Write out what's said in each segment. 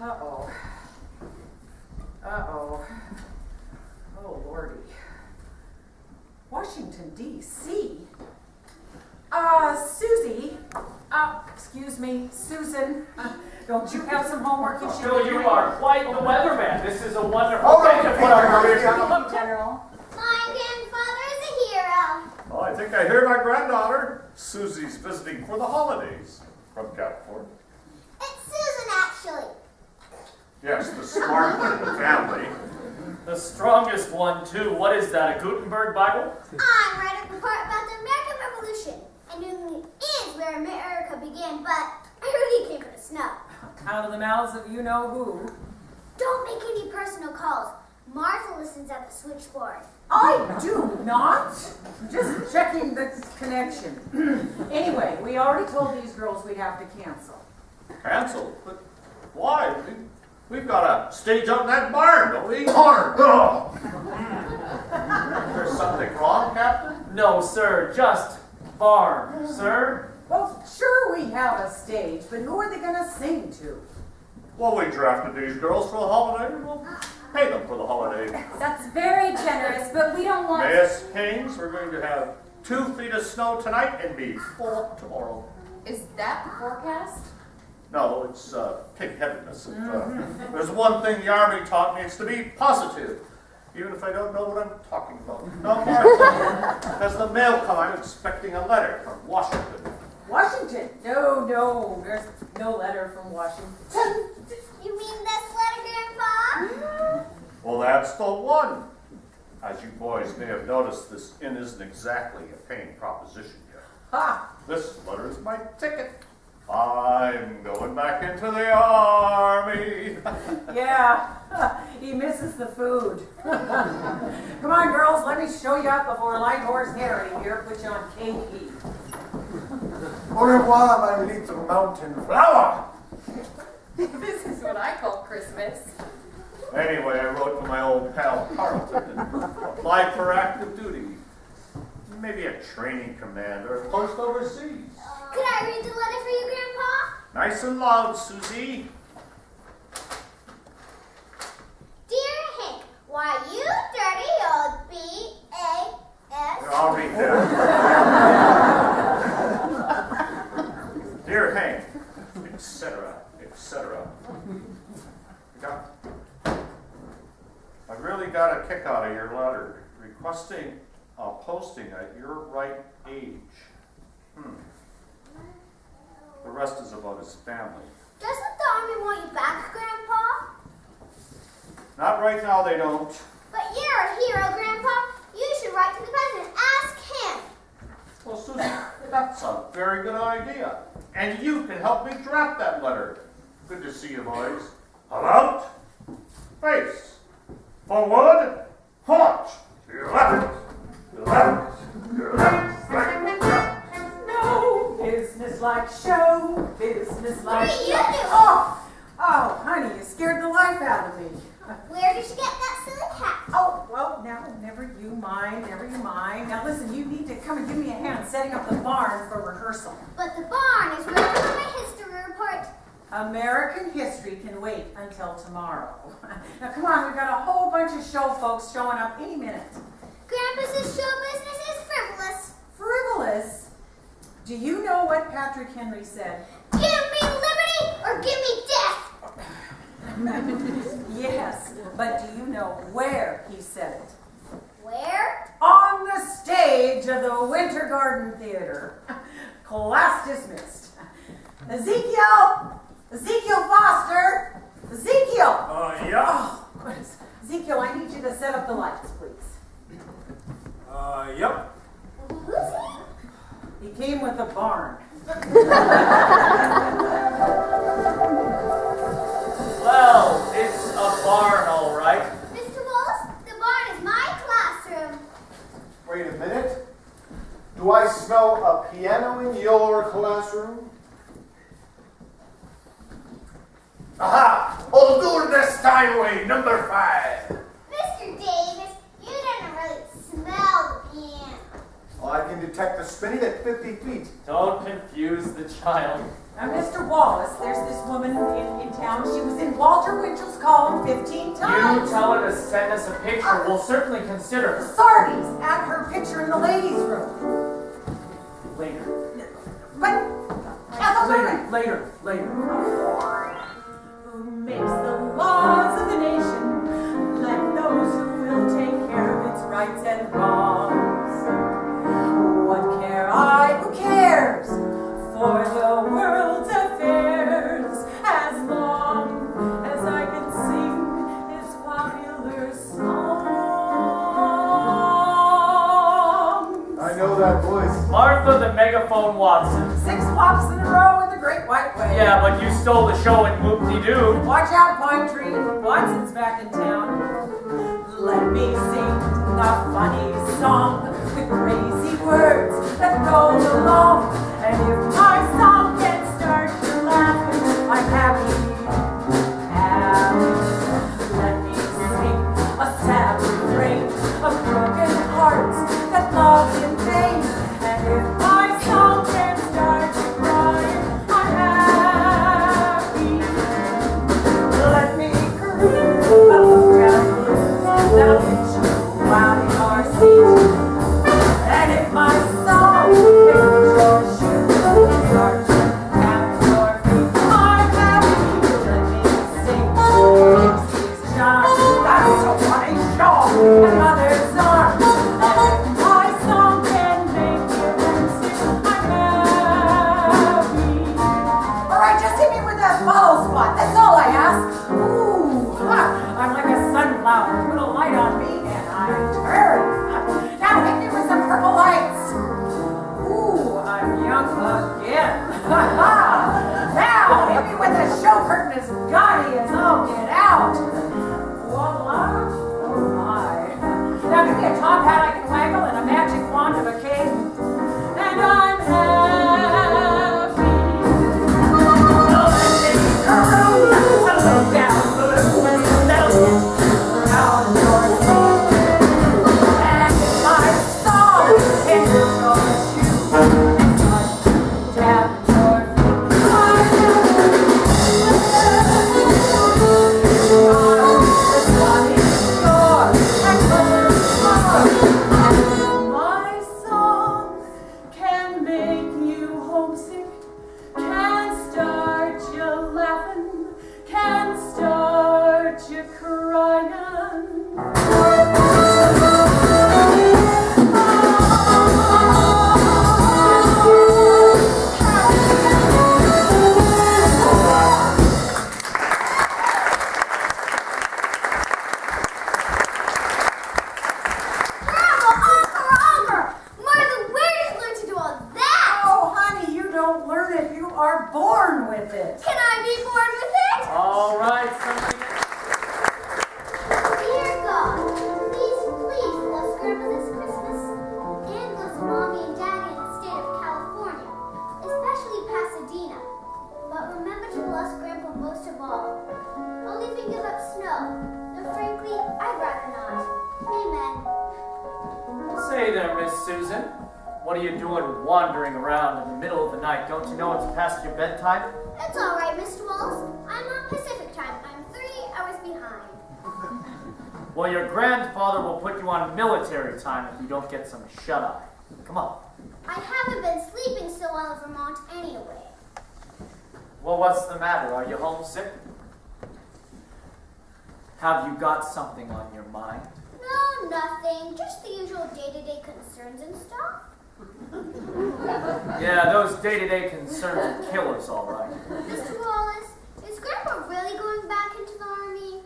Uh-oh. Uh-oh. Oh, Lordy. Washington, D.C.? Susie. Excuse me, Susan. Don't you have some homework you should So be you doing? are quite the weatherman. This is a wonderful Hold day on, to General. My grandfather is a hero. Oh, I think I hear my granddaughter. Susie's visiting for the holidays from California. It's Susan, actually. Yes, the smart one in the family. The strongest one, too. What is that, a Gutenberg Bible? I'm writing a report about the American Revolution. And New England is where America began, but I really came for the snow. Out of the mouths of you-know-who. Don't make any personal calls. Martha listens at the switchboard. I do not. Just checking the connection. Anyway, we already told these girls we'd have to cancel. Cancel? But why? We've got a stage up in that barn, don't we? Barn! Oh. There's something wrong, Captain? No, sir, just barn, sir. Well, sure we have a stage, but who are they going to sing to? Well, we drafted these girls for the holiday. We'll pay them for the holiday. That's very generous, but we don't want... Miss Haynes, we're going to have 2 feet of snow tonight and be 4 tomorrow. Is that the forecast? No, it's pig-headedness. There's one thing the Army taught me, it's to be positive, even if I don't know what I'm talking about. No, Martha, has the mail come? I'm expecting a letter from Washington. Washington? No, there's no letter from Washington. You mean this letter, Grandpa? Well, that's the one. As you boys may have noticed, this inn isn't exactly a paying proposition yet. Ha! This letter is my ticket. I'm going back into the Army. Yeah, he misses the food. Come on, girls, let me show you up before Light Horse Harry here puts you on KP. Au revoir, my little mountain flower. This is what I call Christmas. Anyway, I wrote to my old pal Carlton and applied for active duty. Maybe a training command or a post overseas. Could I read the letter for you, Grandpa? Nice and loud, Susie. Dear Hank, why you dirty old B-A-S. I'll read that. Dear Hank, etc., etc. I really got a kick out of your letter requesting a posting at your right age. The rest is about his family. Doesn't the Army want you back, Grandpa? Not right now, they don't. But you're a hero, Grandpa. You should write to the president. Ask him. Well, Susan, that's a very good idea. And you can help me draft that letter. Good to see you, boys. About, face, forward, haunch. Left, left, left, right. No business like show, business like What are you doing? Oh, honey, you scared the life out of me. Where did you get that silly hat? Oh, well, now, never you mind. Now, listen, you need to come and give me a hand setting up the barn for rehearsal. But the barn is where for my history report. American history can wait until tomorrow. Now, come on, we've got a whole bunch of show folks showing up any minute. Grandpa says show business is frivolous. Frivolous? Do you know what Patrick Henry said? Give me liberty or give me death. Yes, but do you know where he said it? Where? On the stage of the Winter Garden Theater. Class dismissed. Ezekiel Foster! Ezekiel! Yeah? Oh, goodness. Ezekiel, I need you to set up the lights, please. Yep. Who's he? He came with a barn. Well, it's a barn, all right. Mr. Wallace, the barn is my classroom. Wait a minute. Do I smell a piano in your classroom? Aha! I'll do this Steinway, number 5. Mr. Davis, you didn't really smell the piano. Well, I can detect the spinning at 50 feet. Don't confuse the child. Now, Mr. Wallace, there's this woman in town. She was in Walter Winchell's column 15 times. You tell her to send us a picture. We'll certainly consider her. Sardi's at her picture in the ladies' room. Later. But, Later. Who makes the laws of the nation? Let those who will take care of its rights and wrongs. What care I? Who cares? For the world's affairs, as long as I can sing its popular songs. I know that voice. Martha the Megaphone Watson. 6 flops in a row in the Great White Way. Yeah, but you stole the show in Whoop-de-Doo. Watch out, Pine Tree. Watson's back in town. Let me sing a funny song with crazy words that go along. And if my song can start you laughing, I'm happy. Let me sing a sad refrain of broken hearts that love in vain. And if my song can start you crying, I'm happy. Let me careen around that'll get you out in our seat. And if my song tickles your shoes, start to tap your feet, I'm happy. Let me sing Dixie's chimes. That's so funny, Shaw and Mother's arms. And if my song can make you homesick, I'm happy. All right, just hit me with that follow spot. That's all I ask. Ooh, I'm like a sunflower. Put a light on me and I turn. Now hit me with some purple lights. Ooh, I'm young again. Now hit me with a show curtain as gaudy as all get out. Voila. Oh my. Now give me a top hat I can waggle and a magic wand of a king. And I'm happy. Say there, Miss Susan. What are you doing wandering around in the middle of the night? Don't you know it's past your bedtime? It's all right, Mr. Wallace. I'm on Pacific time. I'm 3 hours behind. Well, your grandfather will put you on military time if you don't get some shut-eye. Come on. I haven't been sleeping so well in Vermont anyway. Well, what's the matter? Are you homesick? Have you got something on your mind? No, nothing. Just the usual day-to-day concerns and stuff. Yeah, those day-to-day concerns will kill us, all right. Mr. Wallace, is Grandpa really going back into the army?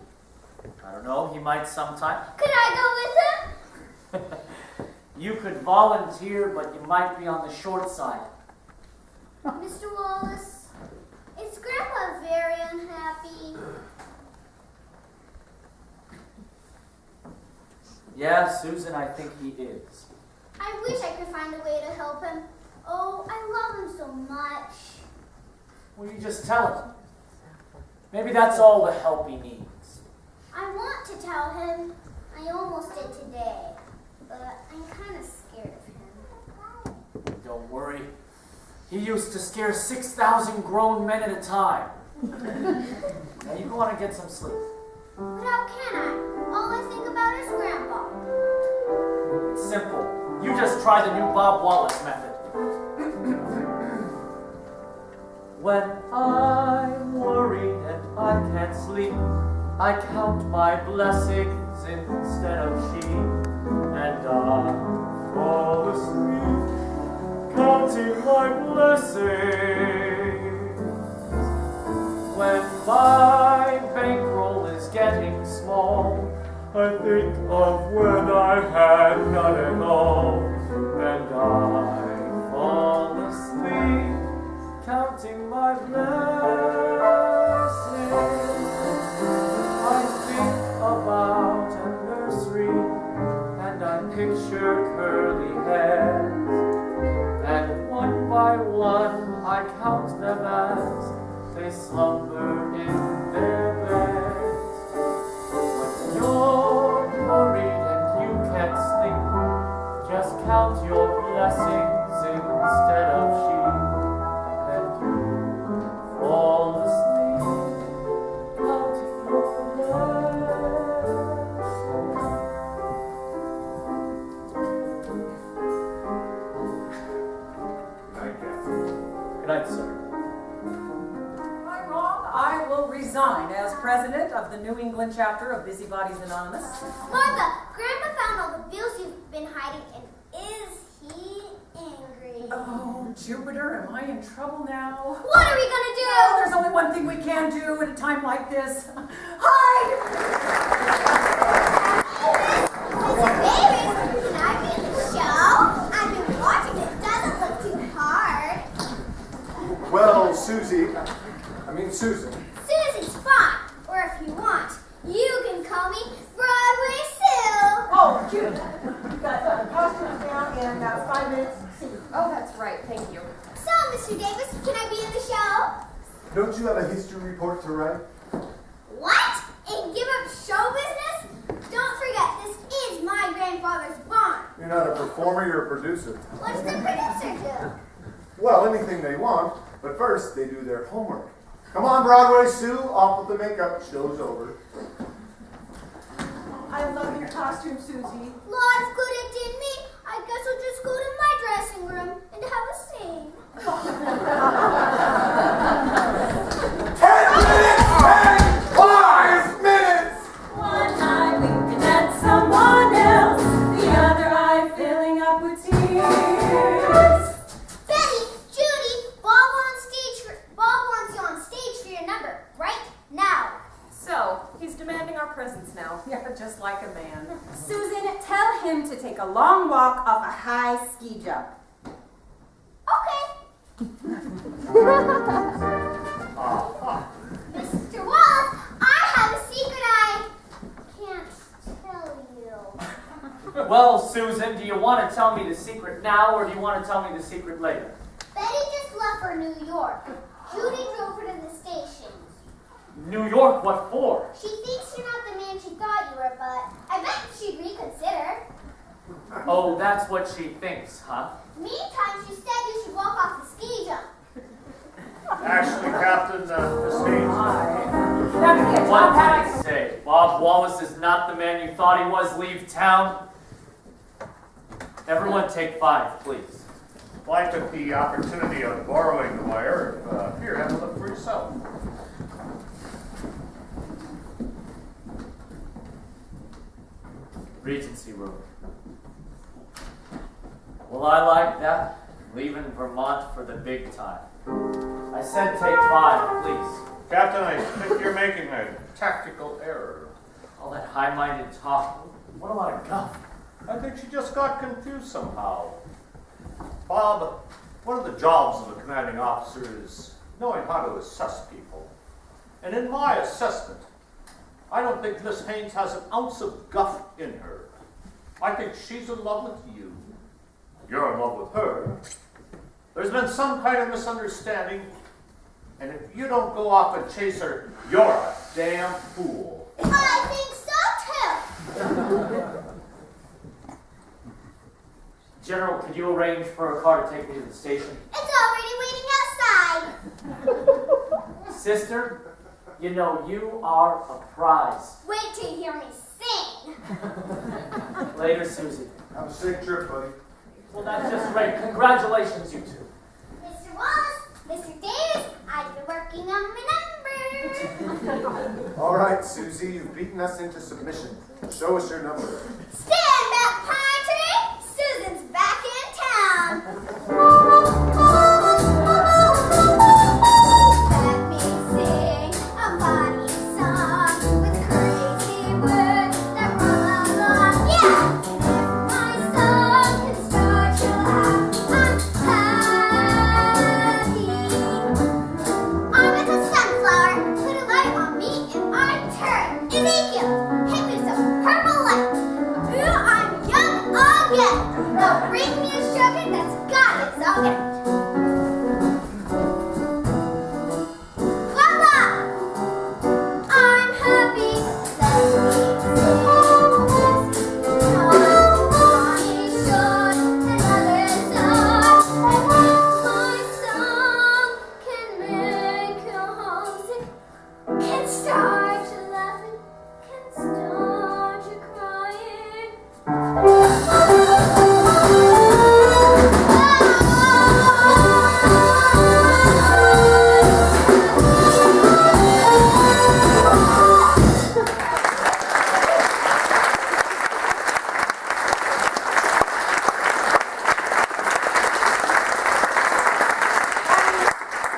I don't know. He might sometime. Could I go with him? You could volunteer, but you might be on the short side. Mr. Wallace, is Grandpa very unhappy? Yeah, Susan, I think he is. I wish I could find a way to help him. Oh, I love him so much. Well, you just tell him. Maybe that's all the help he needs. I want to tell him. I almost did today. But I'm kind of scared of him. Don't worry. He used to scare 6,000 grown men at a time. Now you go on and get some sleep. But how can I? All I think about is Grandpa. It's simple. You just try the new Bob Wallace method. When I'm worried and I can't sleep, I count my blessings instead of sheep, and I fall asleep counting my blessings. When my bankroll is getting small, I think of when I had none at all, and I fall asleep counting my blessings. I think about a nursery, and I picture curly heads, and one by one I count them as they slumber in their beds. When you're worried and you can't sleep, just count your blessings instead of sheep, and you fall asleep counting your blessings. Good night, sir. Am I wrong? I will resign as president of the New England chapter of Busybodies Anonymous. Martha, Grandpa found all the bills you've been hiding, and is he angry? Oh, Jupiter, am I in trouble now? What are we gonna do? Oh, there's only one thing we can do at a time like this. Hide! Mr. Davis, can I be in the show? I've been watching. It doesn't look too hard. Well, Susan. Susie's fine. Or if you want, you can call me Broadway Sue. Oh, cute. You've got costumes down in 5 minutes. Oh, that's right. Thank you. So, Mr. Davis, can I be in the show? Don't you have a history report to write? What? And give up show business? Don't forget, this is my grandfather's barn. You're not a performer, you're a producer. What does the producer do? Well, anything they want, but first they do their homework. Come on, Broadway Sue, off with the makeup. Show's over. I love your costume, Susie. Lot of good it did me. I guess I'll just go to my dressing room and have a scene. 10 minutes! 5 minutes! One eye winking at someone else, the other eye filling up with tears. Betty, Judy, Bob wants you on stage for your number right now. So, he's demanding our presence now. Yeah, just like a man. Susan, tell him to take a long walk off a high ski jump. Okay. Mr. Wallace, I have a secret I can't tell you. Well, Susan, do you want to tell me the secret now, or do you want to tell me the secret later? Betty just left for New York. Judy drove her to the station. New York, what for? She thinks you're not the man she thought you were, but I bet she'd reconsider. Oh, that's what she thinks, huh? Meantime, she said you should walk off the ski jump. Actually, Captain, the stage. What did I say? Bob Wallace is not the man you thought he was. Leave town. Everyone take 5, please. Well, I took the opportunity of borrowing the wire. Here, have a look for yourself. Regency Road. Well, I like that. Leaving Vermont for the big time. I said take 5, please. Captain, I think you're making a tactical error. All that high-minded talk. What a lot of guff. I think she just got confused somehow. Bob, one of the jobs of a commanding officer is knowing how to assess people. And in my assessment, I don't think Miss Haynes has an ounce of guff in her. I think she's in love with you. You're in love with her. There's been some kind of misunderstanding, and if you don't go off and chase her, you're a damn fool. I think so too. General, could you arrange for a car to take me to the station? It's already waiting outside. Sister, you know you are a prize. Wait till you hear me sing. Later, Susie. Have a safe trip, buddy. Well, that's just great. Congratulations, you two. Mr. Wallace, Mr. Davis, I've been working on my number. All right, Susie, you've beaten us into submission. Show us your number. Stand up, pine tree. Susan's back in town. Let me sing a funny song with crazy words that run along. Yeah! If my song can start you laugh, I'm happy. I'm with a sunflower. Put a light on me and I turn. Ezekiel, hit me some purple light. Ooh, I'm young again. Now bring me a sugar that's got its own. Voila! I'm happy. Let me sing. One is short, another's not. And if my song can make you homesick, can start you laughing, can start you crying.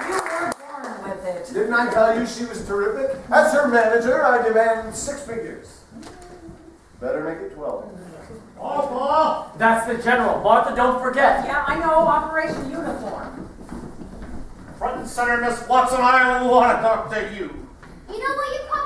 You were born with it. Didn't I tell you she was terrific? As her manager, I demand 6 figures. Better make it 12. Papa! That's the general. Martha, don't forget. Yeah, I know, Operation Uniform. Front and center, Miss Watson, I want to talk to you. You know what you call